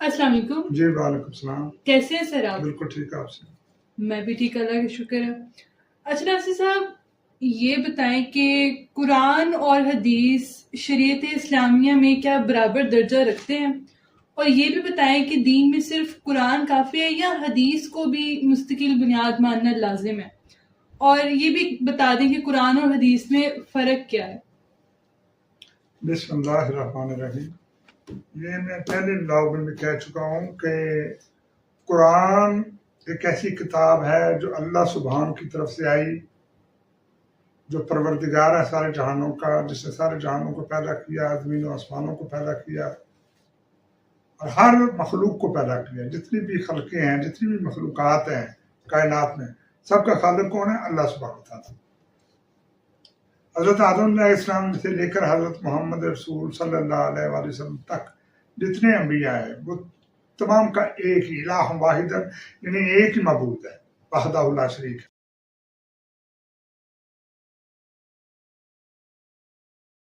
السلام علیکم جی وعلیکم السلام. کیسے ہیں سر آپ؟ بالکل ٹھیک ہے. آپ سے میں بھی ٹھیک، اللہ کا شکر ہے. اچھا ناصر صاحب، یہ بتائیں کہ قرآن اور حدیث شریعت اسلامیہ میں کیا برابر درجہ رکھتے ہیں؟ اور یہ بھی بتائیں کہ دین میں صرف قرآن کافی ہے یا حدیث کو بھی مستقل بنیاد ماننا لازم ہے؟ اور یہ بھی بتا دیں کہ قرآن اور حدیث میں فرق کیا ہے؟ بسم اللہ الرحمن الرحیم. یہ میں پہلے بلاگ میں کہہ چکا ہوں کہ قرآن ایک ایسی کتاب ہے جو اللہ سبحان کی طرف سے آئی، جو پروردگار ہے سارے جہانوں کا، جس نے سارے جہانوں کو پیدا کیا، زمین و آسمانوں کو پیدا کیا اور ہر مخلوق کو پیدا کیا. جتنی بھی خلقیں ہیں، جتنی بھی مخلوقات ہیں کائنات میں، سب کا خالق کون ہے؟ اللہ سبحانہ و تعالیٰ. حضرت آدم علیہ السلام سے لے کر حضرت محمد رسول صلی اللہ علیہ وآلہ وسلم تک جتنے انبیاء ہیں وہ تمام کا ایک ہی الہ واحد، یعنی ایک ہی معبود ہے، وحدہ لا شریک.